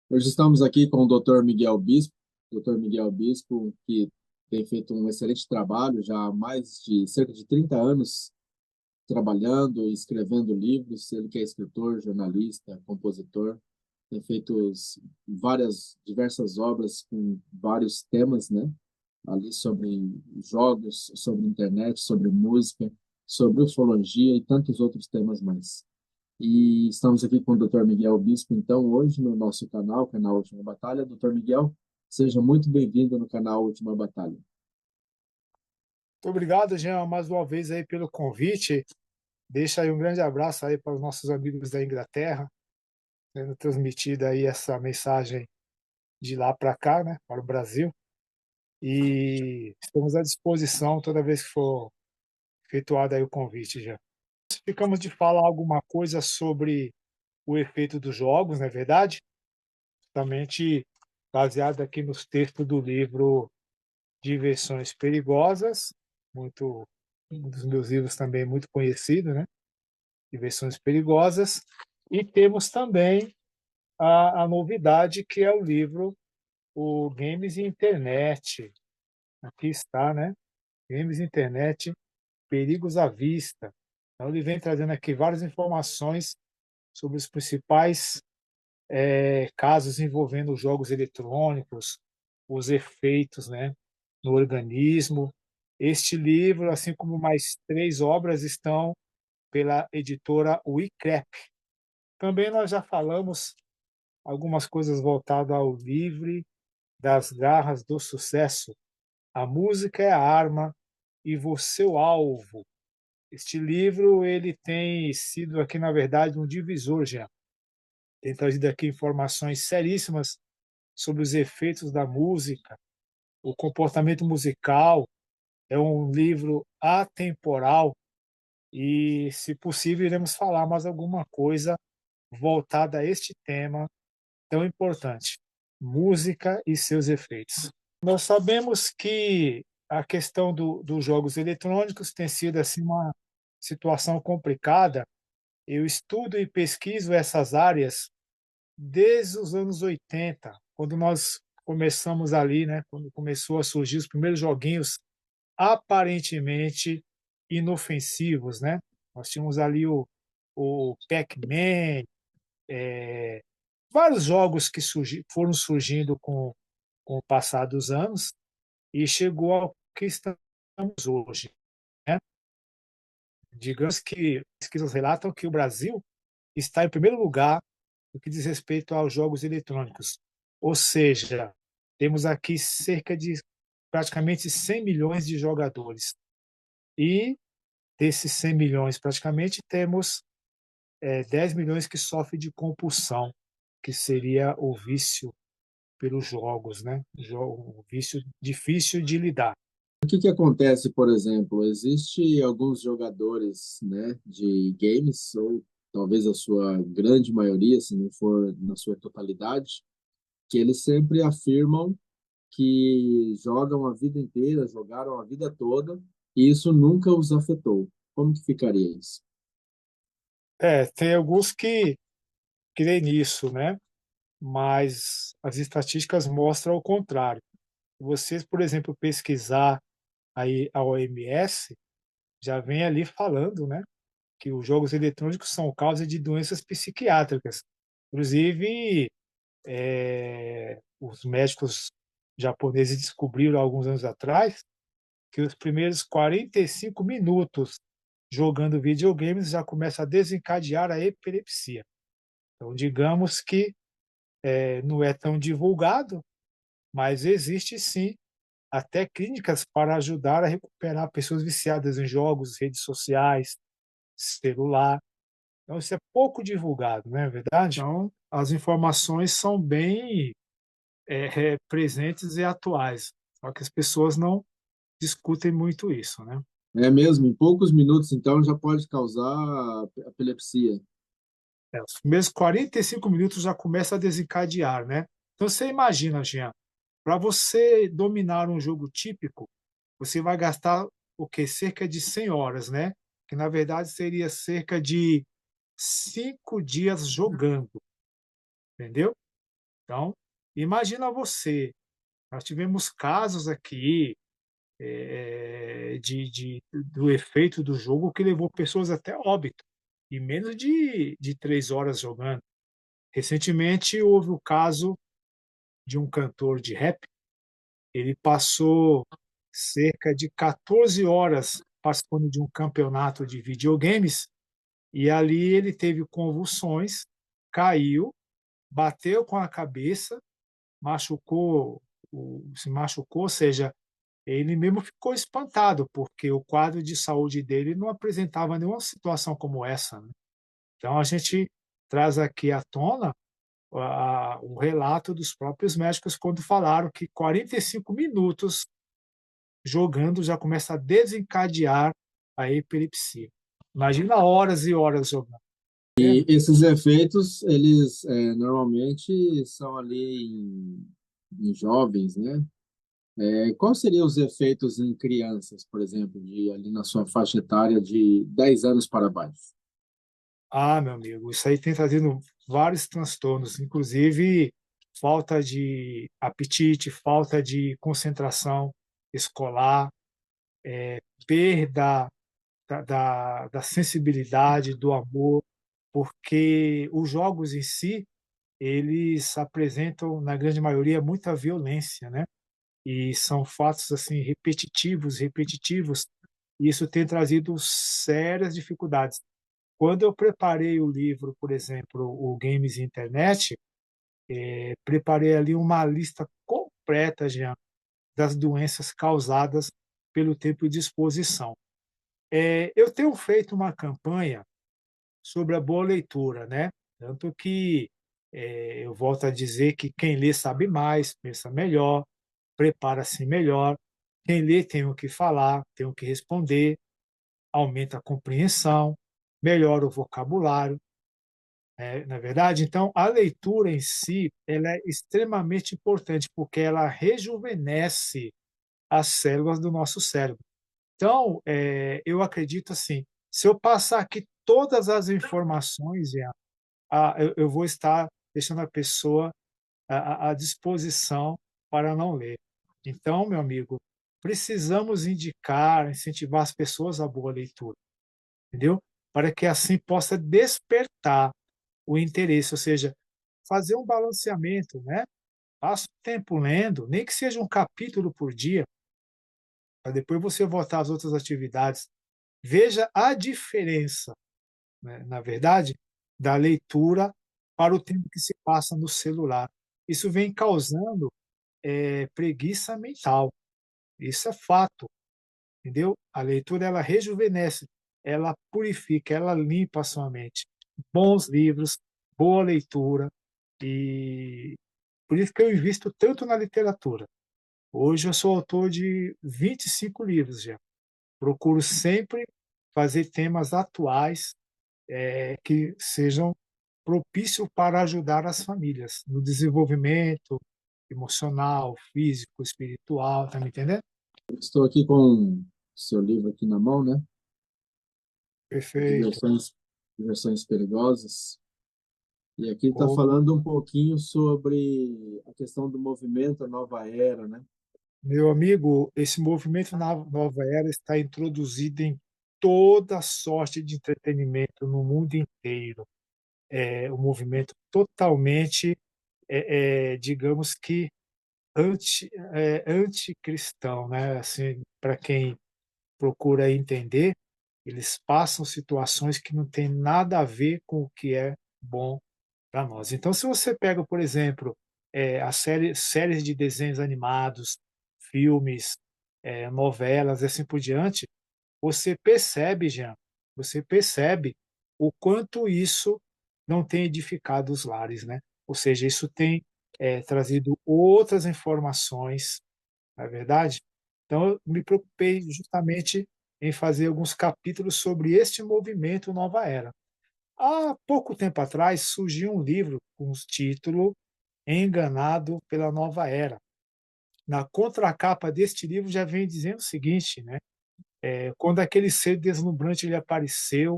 Hoje estamos aqui com o Dr. Miguel Bispo, Dr. Miguel Bispo, que tem feito um excelente trabalho já há mais de cerca de 30 anos trabalhando e escrevendo livros. Ele que é escritor, jornalista, compositor, tem feito diversas obras com vários temas, né? Ali sobre jogos, sobre internet, sobre música, sobre ufologia e tantos outros temas mais. E estamos aqui com o Dr. Miguel Bispo, então, hoje no nosso canal, canal Última Batalha. Dr. Miguel, seja muito bem-vindo no canal Última Batalha. Muito obrigado, Jean, mais uma vez aí pelo convite. Deixa aí um grande abraço aí para os nossos amigos da Inglaterra, sendo transmitida aí essa mensagem de lá para cá, né, para o Brasil. E estamos à disposição toda vez que for efetuado aí o convite, Jean. Ficamos de falar alguma coisa sobre o efeito dos jogos, não é verdade? Justamente baseado aqui nos textos do livro Diversões Perigosas, muito um dos meus livros também muito conhecido, né? Diversões Perigosas. E temos também a novidade, que é o livro o Games e Internet. Aqui está, né? Games e Internet, Perigos à Vista. Então, ele vem trazendo aqui várias informações sobre os principais casos envolvendo jogos eletrônicos, os efeitos, né, no organismo. Este livro, assim como mais três obras, estão pela editora Wicrep. Também nós já falamos algumas coisas voltadas ao livre das garras do sucesso. A música é a arma e você o alvo. Este livro ele tem sido aqui, na verdade, um divisor, já. Tem trazido aqui informações seríssimas sobre os efeitos da música, o comportamento musical. É um livro atemporal e, se possível, iremos falar mais alguma coisa voltada a este tema tão importante, música e seus efeitos. Nós sabemos que a questão dos jogos eletrônicos tem sido assim uma situação complicada. Eu estudo e pesquiso essas áreas desde os anos 80, quando nós começamos ali, né, quando começou a surgir os primeiros joguinhos aparentemente inofensivos, né? Nós tínhamos ali o Pac-Man, vários jogos que foram surgindo com o passar dos anos e chegou ao que estamos hoje, né? Digamos que pesquisas relatam que o Brasil está em primeiro lugar no que diz respeito aos jogos eletrônicos. Ou seja, temos aqui cerca de praticamente 100 milhões de jogadores. E desses 100 milhões, praticamente, temos 10 milhões que sofrem de compulsão, que seria o vício pelos jogos, né? Um vício difícil de lidar. O que acontece, por exemplo? Existe alguns jogadores, né, de games, ou talvez a sua grande maioria, se não for na sua totalidade, que eles sempre afirmam que jogam a vida inteira, jogaram a vida toda, e isso nunca os afetou. Como que ficaria isso? Tem alguns que creem nisso, né? Mas as estatísticas mostram o contrário. Vocês, por exemplo, pesquisar aí a OMS, já vem ali falando, né, que os jogos eletrônicos são causa de doenças psiquiátricas. Inclusive, os médicos japoneses descobriram há alguns anos atrás que os primeiros 45 minutos jogando videogames já começa a desencadear a epilepsia. Então, digamos que não é tão divulgado, mas existe sim até clínicas para ajudar a recuperar pessoas viciadas em jogos, redes sociais, celular. Então, isso é pouco divulgado, não é verdade? Então, as informações são bem presentes e atuais, só que as pessoas não discutem muito isso, né? É mesmo, em poucos minutos, então, já pode causar epilepsia. Os primeiros 45 minutos já começa a desencadear, né? Então, você imagina, Jean, para você dominar um jogo típico, você vai gastar o quê? Cerca de 100 horas, né? Que na verdade seria cerca de 5 dias jogando, entendeu? Então, imagina você, nós tivemos casos aqui do efeito do jogo que levou pessoas até óbito, em menos de 3 horas jogando. Recentemente houve o caso de um cantor de rap, ele passou cerca de 14 horas participando de um campeonato de videogames e ali ele teve convulsões, caiu, bateu com a cabeça, machucou, se machucou, ou seja, ele mesmo ficou espantado, porque o quadro de saúde dele não apresentava nenhuma situação como essa, né? Então a gente traz aqui à tona o relato dos próprios médicos quando falaram que 45 minutos jogando já começa a desencadear a epilepsia. Imagina horas e horas jogando. E esses efeitos, eles normalmente são ali em jovens, né? Quais seriam os efeitos em crianças, por exemplo, ali na sua faixa etária de 10 anos para baixo? Ah, meu amigo, isso aí tem trazido vários transtornos, inclusive falta de apetite, falta de concentração escolar, perda da sensibilidade, do amor, porque os jogos em si, eles apresentam, na grande maioria, muita violência, né? E são fatos assim repetitivos, repetitivos, e isso tem trazido sérias dificuldades. Quando eu preparei o livro, por exemplo, o Games e Internet, preparei ali uma lista completa, Jean, das doenças causadas pelo tempo de exposição. Eu tenho feito uma campanha sobre a boa leitura, né? Tanto que eu volto a dizer que quem lê sabe mais, pensa melhor, prepara-se melhor. Quem lê tem o que falar, tem o que responder, aumenta a compreensão, melhora o vocabulário, na verdade. Então, a leitura em si, ela é extremamente importante porque ela rejuvenesce as células do nosso cérebro. Então, eu acredito assim, se eu passar aqui todas as informações, Ian, eu vou estar deixando a pessoa à disposição para não ler. Então, meu amigo, precisamos indicar, incentivar as pessoas à boa leitura, entendeu? Para que assim possa despertar o interesse, ou seja, fazer um balanceamento, né? Passa o tempo lendo, nem que seja um capítulo por dia, para depois você voltar às outras atividades. Veja a diferença, né, na verdade, da leitura para o tempo que se passa no celular. Isso vem causando preguiça mental. Isso é fato, entendeu? A leitura ela rejuvenesce, ela purifica, ela limpa a sua mente. Bons livros, boa leitura e por isso que eu invisto tanto na literatura. Hoje eu sou autor de 25 livros já. Procuro sempre fazer temas atuais que sejam propícios para ajudar as famílias no desenvolvimento emocional, físico, espiritual, tá me entendendo? Estou aqui com o seu livro aqui na mão, né? Perfeito. Diversões, Diversões Perigosas. E aqui está Ô, falando um pouquinho sobre a questão do movimento A Nova Era, né? meu amigo, esse movimento na nova era está introduzido em toda sorte de entretenimento no mundo inteiro. É um movimento totalmente, digamos que anticristão, né? Assim, para quem procura entender, eles passam situações que não têm nada a ver com o que é bom para nós. Então, se você pega, por exemplo, séries de desenhos animados, filmes, novelas e assim por diante, você percebe, Jean, você percebe o quanto isso não tem edificado os lares, né? Ou seja, isso tem trazido outras informações, não é verdade? Então, eu me preocupei justamente em fazer alguns capítulos sobre este movimento Nova Era. Há pouco tempo atrás surgiu um livro com o título Enganado pela Nova Era. Na contracapa deste livro já vem dizendo o seguinte, né? Quando aquele ser deslumbrante lhe apareceu,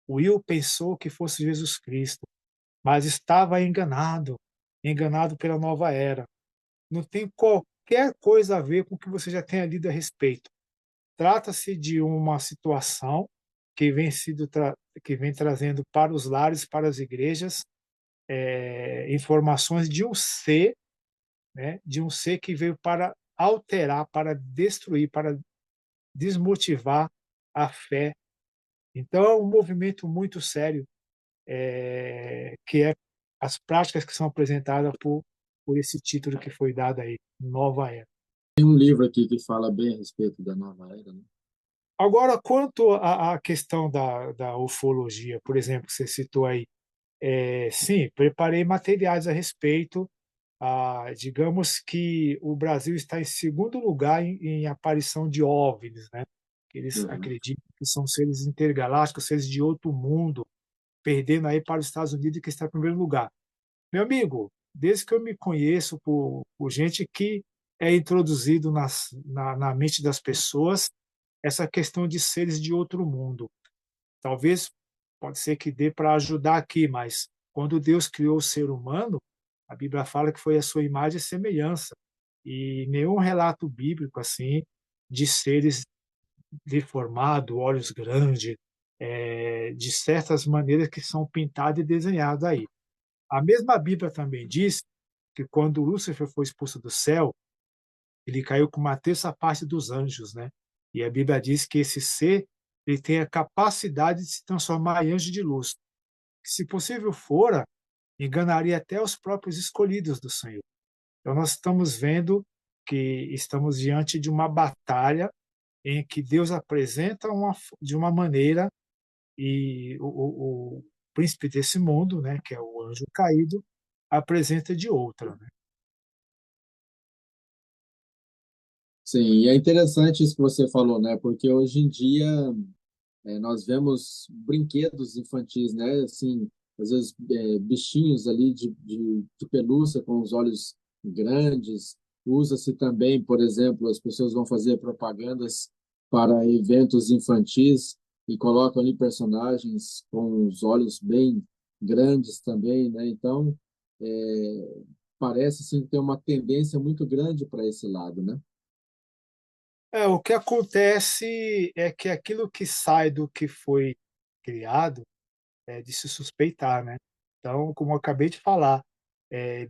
Will pensou que fosse Jesus Cristo, mas estava enganado. enganado pela nova era. Não tem qualquer coisa a ver com o que você já tenha lido a respeito. Trata-se de uma situação que vem sido que vem trazendo para os lares, para as igrejas, informações de um ser, né, de um ser que veio para alterar, para destruir, para desmotivar a fé. Então é um movimento muito sério, que é as práticas que são apresentadas por esse título que foi dado aí, Nova Era. Tem um livro aqui que fala bem a respeito da nova era, né? Agora, quanto à questão da ufologia, por exemplo, que você citou aí, sim, preparei materiais a respeito. Digamos que o Brasil está em segundo lugar em aparição de OVNIs, né? Eles Uhum. acreditam que são seres intergalácticos, seres de outro mundo, perdendo aí para os Estados Unidos, que está em primeiro lugar. Meu amigo, desde que eu me conheço por gente que é introduzido na mente das pessoas essa questão de seres de outro mundo. Talvez, pode ser que dê para ajudar aqui, mas quando Deus criou o ser humano, a Bíblia fala que foi a sua imagem e semelhança. E nenhum relato bíblico assim de seres deformados, olhos grandes, de certas maneiras que são pintados e desenhados aí. A mesma Bíblia também diz que quando Lúcifer foi expulso do céu, ele caiu com uma terça parte dos anjos, né? E a Bíblia diz que esse ser ele tem a capacidade de se transformar em anjo de luz. Que, se possível fora, enganaria até os próprios escolhidos do Senhor. Então nós estamos vendo que estamos diante de uma batalha em que Deus apresenta de uma maneira e o príncipe desse mundo, né, que é o anjo caído, apresenta de outra, né? Sim, e é interessante isso que você falou, né? Porque hoje em dia nós vemos brinquedos infantis, né? Assim, às vezes bichinhos ali de pelúcia com os olhos grandes. Usa-se também, por exemplo, as pessoas vão fazer propagandas para eventos infantis e colocam ali personagens com os olhos bem grandes também, né? Então, parece assim ter uma tendência muito grande para esse lado, né? O que acontece é que aquilo que sai do que foi criado é de se suspeitar, né? Então, como eu acabei de falar,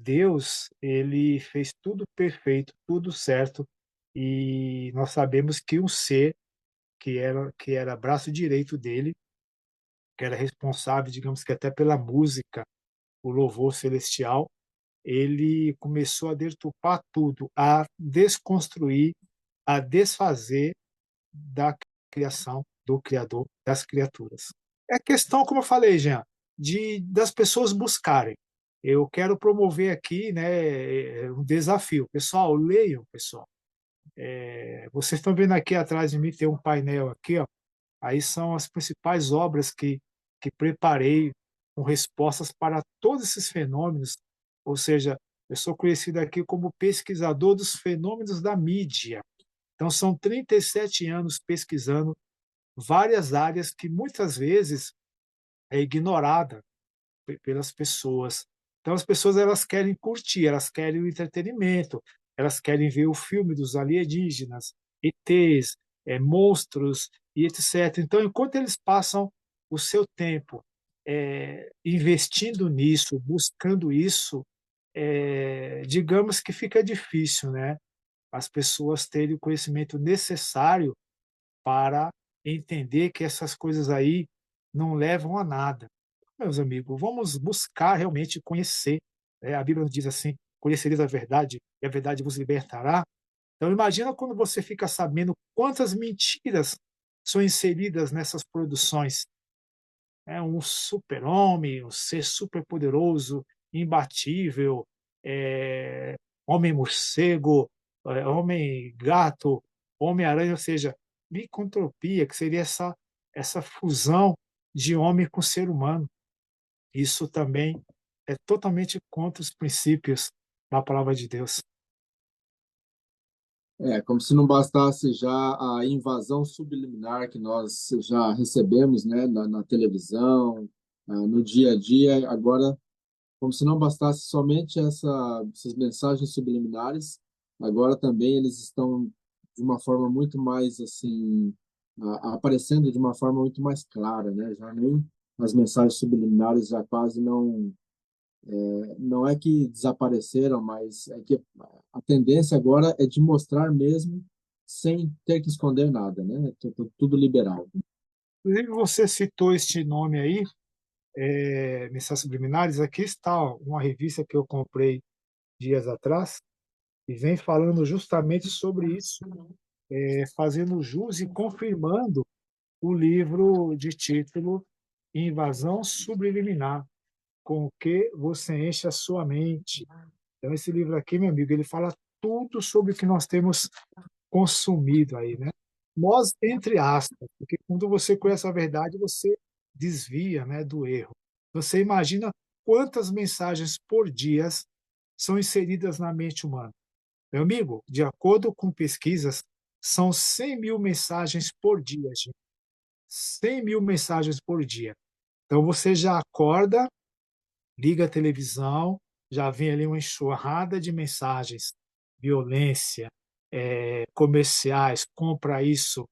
Deus, ele fez tudo perfeito, tudo certo, e nós sabemos que um ser que era braço direito dele, que era responsável, digamos que até pela música, o louvor celestial, ele começou a deturpar tudo, a desconstruir, a desfazer da criação, do Criador, das criaturas. É questão, como eu falei, Jean, das pessoas buscarem. Eu quero promover aqui, né, um desafio. Pessoal, leiam, pessoal. Vocês estão vendo aqui atrás de mim, tem um painel aqui, ó. Aí são as principais obras que preparei com respostas para todos esses fenômenos. Ou seja, eu sou conhecido aqui como pesquisador dos fenômenos da mídia. Então, são 37 anos pesquisando várias áreas que muitas vezes é ignorada pelas pessoas. Então as pessoas elas querem curtir, elas querem o entretenimento, elas querem ver o filme dos alienígenas, ETs, monstros e etc. Então enquanto eles passam o seu tempo investindo nisso, buscando isso, digamos que fica difícil, né? As pessoas terem o conhecimento necessário para entender que essas coisas aí não levam a nada. Meus amigos, vamos buscar realmente conhecer. A Bíblia nos diz assim: conhecereis a verdade e a verdade vos libertará. Então, imagina quando você fica sabendo quantas mentiras são inseridas nessas produções. É um super-homem, um ser super-poderoso, imbatível, é, homem-morcego, homem-gato, homem-aranha, ou seja, micantropia, que seria essa fusão de homem com ser humano. Isso também é totalmente contra os princípios da palavra de Deus. Como se não bastasse já a invasão subliminar que nós já recebemos, né, na televisão, no dia a dia, agora como se não bastasse somente essas mensagens subliminares, agora também eles estão de uma forma muito mais assim, aparecendo de uma forma muito mais clara, né? Já nem as mensagens subliminares já quase não é que desapareceram, mas é que a tendência agora é de mostrar mesmo sem ter que esconder nada, né? Tudo liberal. Inclusive, você citou este nome aí, Mensagens Subliminares. Aqui está uma revista que eu comprei dias atrás e vem falando justamente sobre isso, fazendo jus e confirmando o livro de título Invasão Subliminar, com o que você enche a sua mente. Então, esse livro aqui, meu amigo, ele fala tudo sobre o que nós temos consumido aí, né? Nós, entre aspas, porque quando você conhece a verdade, você desvia, né, do erro. Você imagina quantas mensagens por dia são inseridas na mente humana. Meu amigo, de acordo com pesquisas, são 100 mil mensagens por dia, gente. 100 mil mensagens por dia. Então você já acorda, liga a televisão, já vem ali uma enxurrada de mensagens, violência, comerciais, compra isso,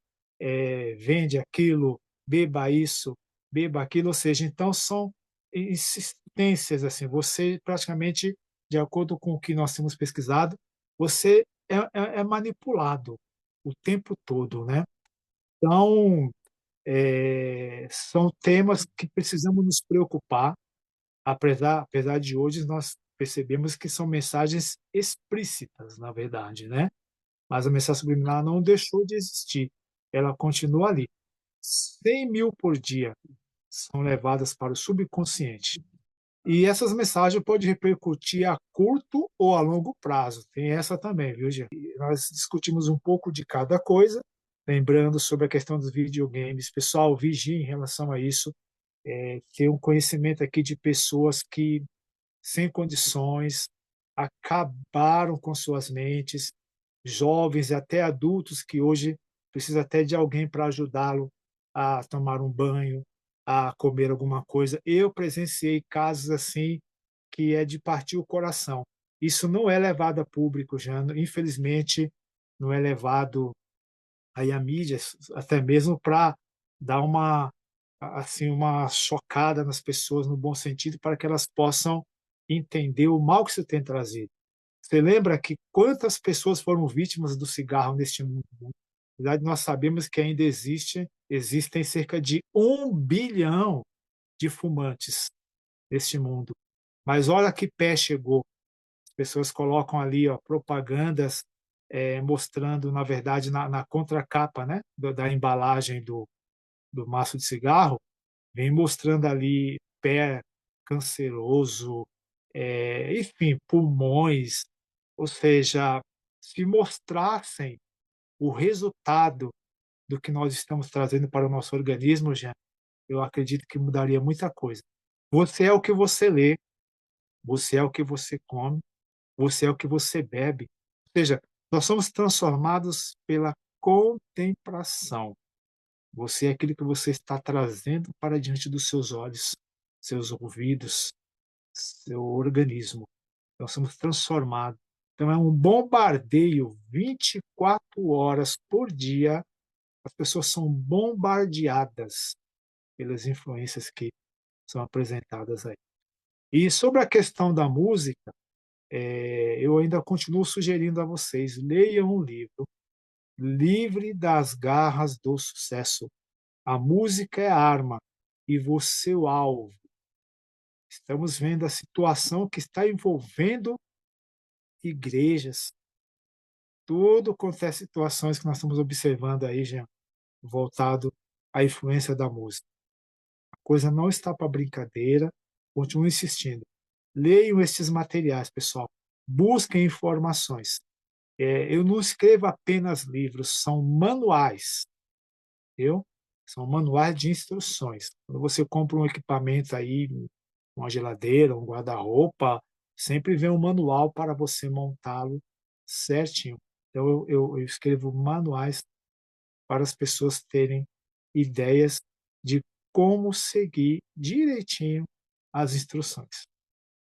vende aquilo, beba isso, beba aquilo, ou seja, então são insistências assim. Você praticamente, de acordo com o que nós temos pesquisado, você é manipulado o tempo todo, né? Então, são temas que precisamos nos preocupar, apesar de hoje nós percebemos que são mensagens explícitas, na verdade, né? Mas a mensagem subliminar não deixou de existir, ela continua ali. 100 mil por dia são levadas para o subconsciente. E essas mensagens podem repercutir a curto ou a longo prazo. Tem essa também, viu, gente? Nós discutimos um pouco de cada coisa, lembrando sobre a questão dos videogames. Pessoal, vigie em relação a isso. Ter um conhecimento aqui de pessoas que, sem condições, acabaram com suas mentes, jovens e até adultos que hoje precisam até de alguém para ajudá-lo a tomar um banho, a comer alguma coisa. Eu presenciei casos assim que é de partir o coração. Isso não é levado a público, já, infelizmente, não é levado aí à mídia, até mesmo para dar uma chocada nas pessoas no bom sentido, para que elas possam entender o mal que isso tem trazido. Você lembra que quantas pessoas foram vítimas do cigarro neste mundo? Na verdade, nós sabemos que ainda existem cerca de 1 bilhão de fumantes neste mundo. Mas olha que pé chegou. As pessoas colocam ali, ó, propagandas mostrando, na verdade, na contracapa, né, da embalagem do maço de cigarro, vem mostrando ali pé canceroso, enfim, pulmões, ou seja, se mostrassem o resultado do que nós estamos trazendo para o nosso organismo, já, eu acredito que mudaria muita coisa. Você é o que você lê, você é o que você come, você é o que você bebe. Ou seja, nós somos transformados pela contemplação. Você é aquilo que você está trazendo para diante dos seus olhos, seus ouvidos, seu organismo. Nós somos transformados. Então é um bombardeio 24 horas por dia. As pessoas são bombardeadas pelas influências que são apresentadas aí. E sobre a questão da música, eu ainda continuo sugerindo a vocês, leiam um livro, Livre das Garras do Sucesso. A música é a arma e você o alvo. Estamos vendo a situação que está envolvendo igrejas, tudo quanto é situações que nós estamos observando aí, Jean, voltado à influência da música. A coisa não está para brincadeira, continuo insistindo. Leiam estes materiais, pessoal. Busquem informações. Eu não escrevo apenas livros, são manuais, viu? São manuais de instruções. Quando você compra um equipamento aí, uma geladeira, um guarda-roupa, sempre vem um manual para você montá-lo certinho. Então, eu escrevo manuais para as pessoas terem ideias de como seguir direitinho as instruções.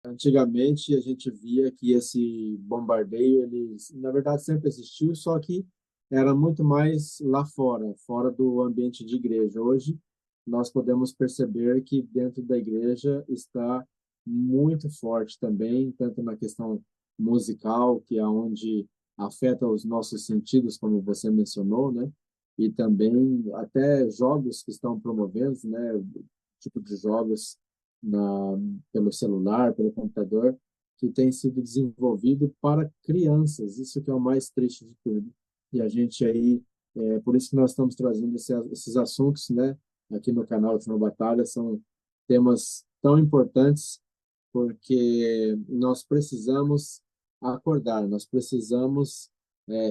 Antigamente, a gente via que esse bombardeio, ele, na verdade, sempre existiu, só que era muito mais lá fora, fora do ambiente de igreja. Hoje, nós podemos perceber que dentro da igreja está muito forte também, tanto na questão musical, que é onde afeta os nossos sentidos, como você mencionou, né? E também até jogos que estão promovendo, né? Tipo de jogos na, pelo celular, pelo computador, que tem sido desenvolvido para crianças. Isso que é o mais triste de tudo. E a gente aí, por isso que nós estamos trazendo esses assuntos, né, aqui no canal Última Batalha, são temas tão importantes, porque nós precisamos acordar, nós precisamos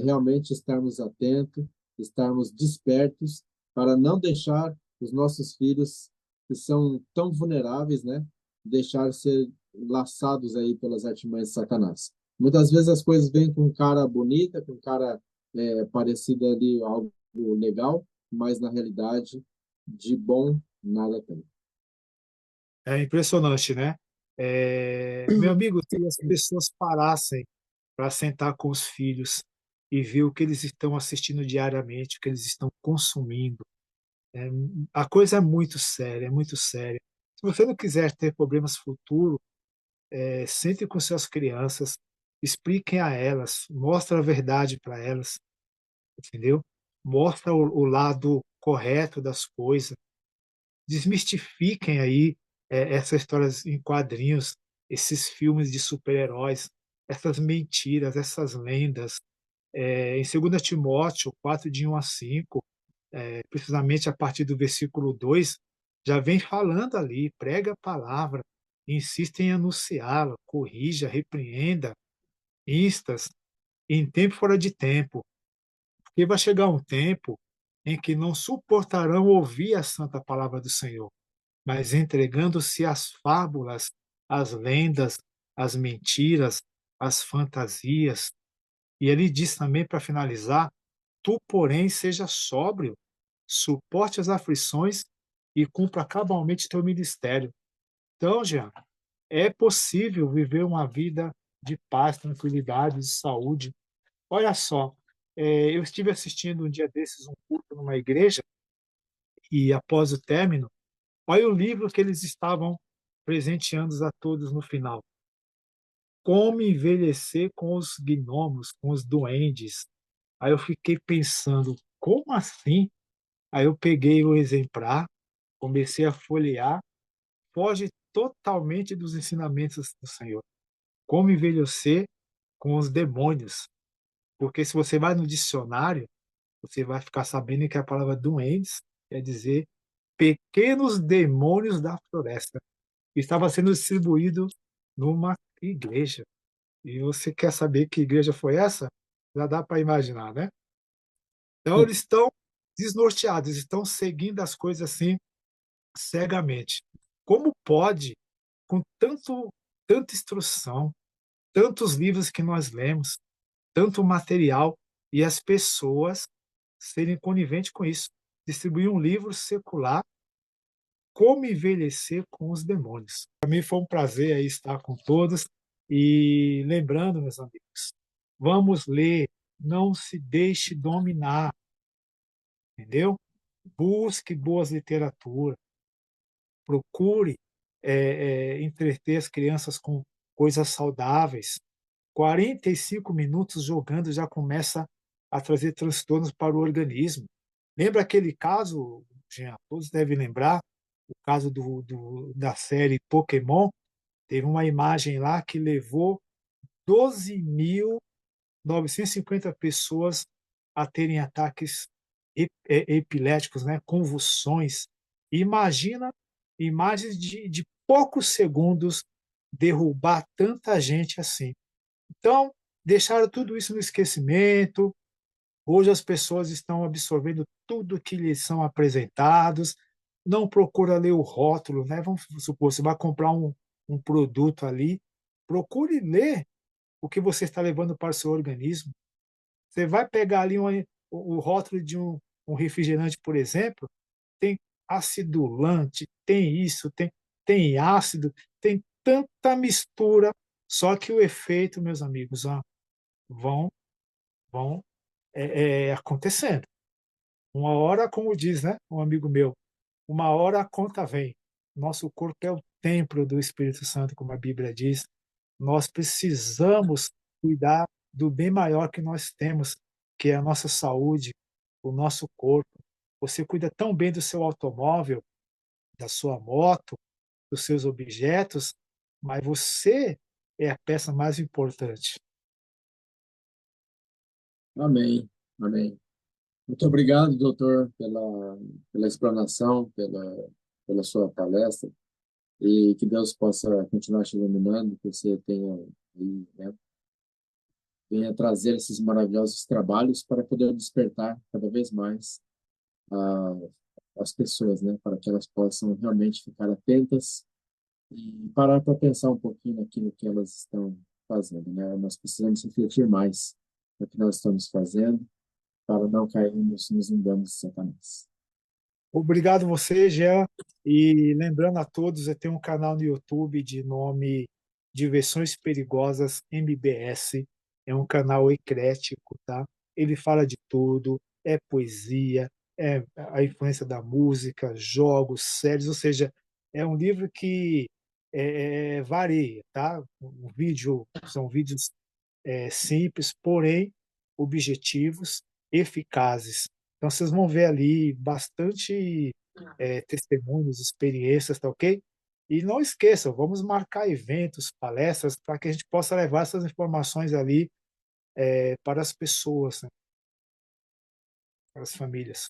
realmente estarmos atentos, estarmos despertos para não deixar os nossos filhos que são tão vulneráveis, né, deixar ser laçados aí pelas artimanhas de Satanás. Muitas vezes as coisas vêm com cara bonita, com cara parecida ali algo legal, mas na realidade de bom nada tem. É impressionante, né? Meu amigo, se as pessoas parassem para sentar com os filhos e ver o que eles estão assistindo diariamente, o que eles estão consumindo, é, a coisa é muito séria, é muito séria. Se você não quiser ter problemas futuros, sente com suas crianças, expliquem a elas, mostre a verdade para elas, entendeu? Mostra o lado correto das coisas, desmistifiquem aí essas histórias em quadrinhos, esses filmes de super-heróis, essas mentiras, essas lendas. Em 2 Timóteo 4, de 1 a 5, precisamente a partir do versículo 2, já vem falando ali, prega a palavra, insista em anunciá-la, corrija, repreenda, instas, em tempo e fora de tempo, porque vai chegar um tempo em que não suportarão ouvir a santa palavra do Senhor, mas entregando-se às fábulas, às lendas, às mentiras, às fantasias. E ele diz também, para finalizar: tu, porém, seja sóbrio, suporte as aflições e cumpra cabalmente teu ministério. Então, Jean, é possível viver uma vida de paz, tranquilidade, de saúde. Olha só, eu estive assistindo um dia desses um culto numa igreja e, após o término, olha o livro que eles estavam presenteando a todos no final. Como envelhecer com os gnomos, com os duendes. Aí eu fiquei pensando, como assim? Aí eu peguei o exemplar, comecei a folhear, foge totalmente dos ensinamentos do Senhor. Como envelhecer com os demônios. Porque se você vai no dicionário, você vai ficar sabendo que a palavra duendes quer dizer pequenos demônios da floresta. Estava sendo distribuído numa igreja. E você quer saber que igreja foi essa? Já dá para imaginar, né? Então eles estão desnorteados, estão seguindo as coisas assim cegamente. Como pode, com tanta instrução, tantos livros que nós lemos, tanto material, e as pessoas serem coniventes com isso? Distribuir um livro secular, Como Envelhecer com os Demônios. Para mim foi um prazer aí estar com todos e lembrando, meus amigos, vamos ler, não se deixe dominar, entendeu? Busque boas literaturas, procure entreter as crianças com coisas saudáveis. 45 minutos jogando já começa a trazer transtornos para o organismo. Lembra aquele caso, Jean, todos devem lembrar, o caso da série Pokémon? Teve uma imagem lá que levou 12.950 pessoas a terem ataques epiléticos, né? Convulsões. Imagina imagens de poucos segundos derrubar tanta gente assim. Então, deixaram tudo isso no esquecimento. Hoje as pessoas estão absorvendo tudo que lhes são apresentados. Não procura ler o rótulo, né? Vamos supor, você vai comprar um produto ali, procure ler o que você está levando para o seu organismo. Você vai pegar ali o rótulo de um refrigerante, por exemplo, tem acidulante, tem isso, tem ácido, tem tanta mistura, só que o efeito, meus amigos, ó, vão, vão acontecendo. Uma hora, como diz, né, um amigo meu, uma hora a conta vem. Nosso corpo é o templo do Espírito Santo, como a Bíblia diz. Nós precisamos cuidar do bem maior que nós temos, que é a nossa saúde, o nosso corpo. Você cuida tão bem do seu automóvel, da sua moto, dos seus objetos, mas você é a peça mais importante. Amém. Amém. Muito obrigado, doutor, pela explanação, pela sua palestra, e que Deus possa continuar te iluminando, que você tenha, aí, né, venha trazer esses maravilhosos trabalhos para poder despertar cada vez mais a, as pessoas, né, para que elas possam realmente ficar atentas e parar para pensar um pouquinho naquilo que elas estão fazendo, né? Nós precisamos refletir mais no que nós estamos fazendo para não cairmos nos enganos de Satanás. Obrigado você, Jean. E lembrando a todos, eu tenho um canal no YouTube de nome Diversões Perigosas MBS. É um canal eclético, tá? Ele fala de tudo, é poesia, é a influência da música, jogos, séries, ou seja, é um livro que varia, tá? São vídeos simples, porém objetivos, eficazes. Então, vocês vão ver ali bastante testemunhos, experiências, tá ok? E não esqueçam, vamos marcar eventos, palestras, para que a gente possa levar essas informações ali para as pessoas, né? Para as famílias.